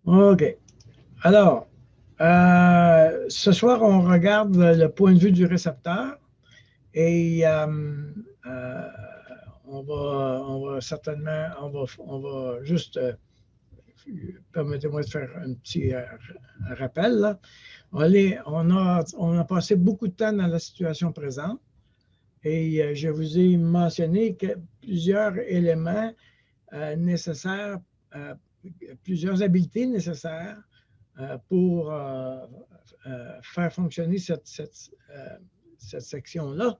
OK. Alors, ce soir, on regarde le point de vue du récepteur et euh, on va certainement, on va juste, permettez-moi de faire un petit rappel. Là. On a passé beaucoup de temps dans la situation présente et je vous ai mentionné que plusieurs éléments nécessaires, euh, plusieurs habiletés nécessaires pour faire fonctionner cette section-là.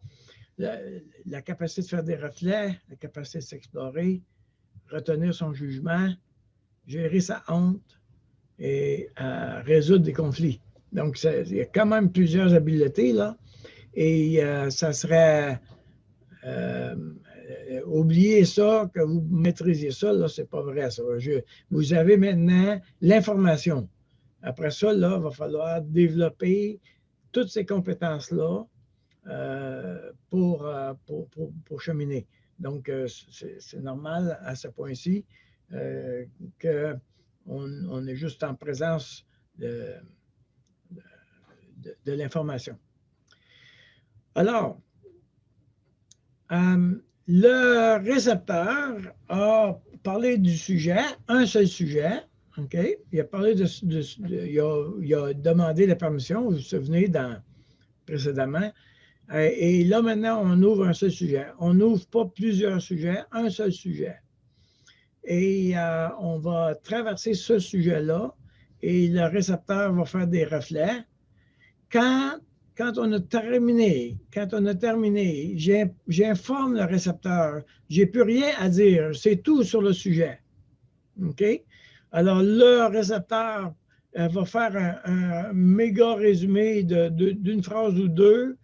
La capacité de faire des reflets, la capacité de s'explorer, retenir son jugement, gérer sa honte et résoudre des conflits. Donc, il y a quand même plusieurs habiletés là. Et ça serait oubliez ça, que vous maîtrisiez ça, là, c'est pas vrai ça. Vous avez maintenant l'information. Après ça, là, il va falloir développer toutes ces compétences-là pour cheminer. Donc, c'est normal à ce point-ci qu'on est juste en présence de l'information. Alors, le récepteur a parlé du sujet, un seul sujet, OK? Il a parlé il a demandé la permission, vous vous souvenez, précédemment. Et là, maintenant, on ouvre un seul sujet. On n'ouvre pas plusieurs sujets, un seul sujet. Et on va traverser ce sujet-là et le récepteur va faire des reflets. Quand on a terminé, j'informe le récepteur, j'ai plus rien à dire, c'est tout sur le sujet. OK? Alors, le récepteur va faire un méga résumé d'une phrase ou deux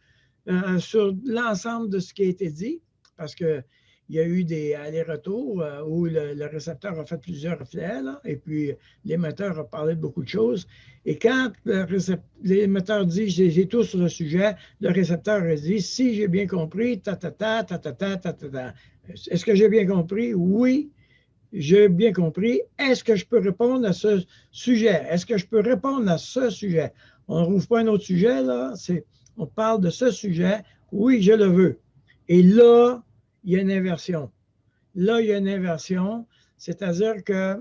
sur l'ensemble de ce qui a été dit, parce qu'il y a eu des allers-retours où le récepteur a fait plusieurs reflets, là, et puis l'émetteur a parlé de beaucoup de choses. Et quand l'émetteur dit j'ai tout sur le sujet, le récepteur a dit si j'ai bien compris, Est-ce que j'ai bien compris? Oui, j'ai bien compris. Est-ce que je peux répondre à ce sujet? Est-ce que je peux répondre à ce sujet? On ne rouvre pas un autre sujet, là. On parle de ce sujet. Oui, je le veux. Et là, il y a une inversion. Là, il y a une inversion, c'est-à-dire que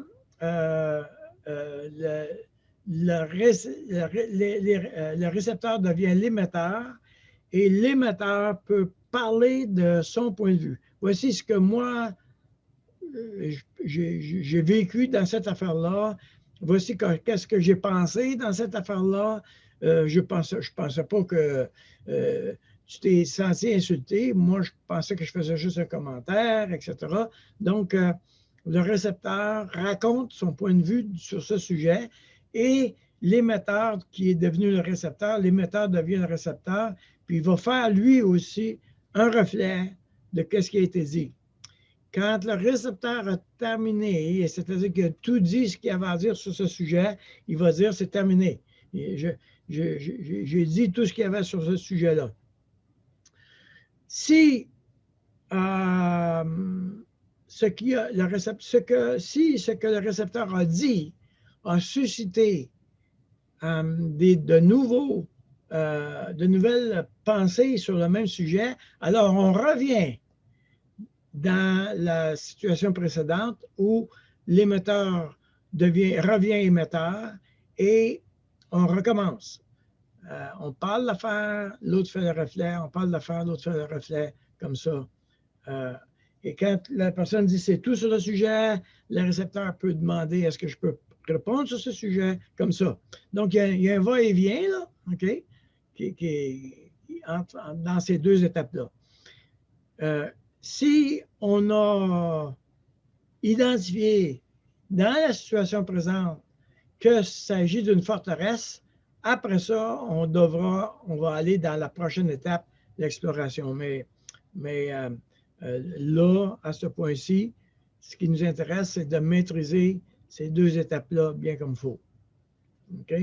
le récepteur devient l'émetteur et l'émetteur peut parler de son point de vue. Voici ce que moi, j'ai vécu dans cette affaire-là. Voici qu'est-ce que j'ai pensé dans cette affaire-là. Je pensais pas que tu t'es senti insulté. Moi, je pensais que je faisais juste un commentaire, etc. Donc, le récepteur raconte son point de vue sur ce sujet et l'émetteur qui est devenu le récepteur, l'émetteur devient le récepteur, puis il va faire lui aussi un reflet de ce qui a été dit. Quand le récepteur a terminé, c'est-à-dire qu'il a tout dit ce qu'il avait à dire sur ce sujet, il va dire c'est terminé. J'ai dit tout ce qu'il y avait sur ce sujet-là. Si ce que le récepteur a dit a suscité de nouvelles pensées sur le même sujet, alors on revient dans la situation précédente où l'émetteur revient émetteur et on recommence. On parle l'affaire, l'autre fait le reflet, on parle l'affaire, l'autre fait le reflet, comme ça. Et quand la personne dit c'est tout sur le sujet, le récepteur peut demander est-ce que je peux répondre sur ce sujet, comme ça. Donc, il y a un va-et-vient, là, OK, dans ces deux étapes-là. Si on a identifié dans la situation présente qu'il s'agit d'une forteresse, après ça, on va aller dans la prochaine étape, l'exploration. Mais là, à ce point-ci, ce qui nous intéresse, c'est de maîtriser ces deux étapes-là bien comme il faut. OK?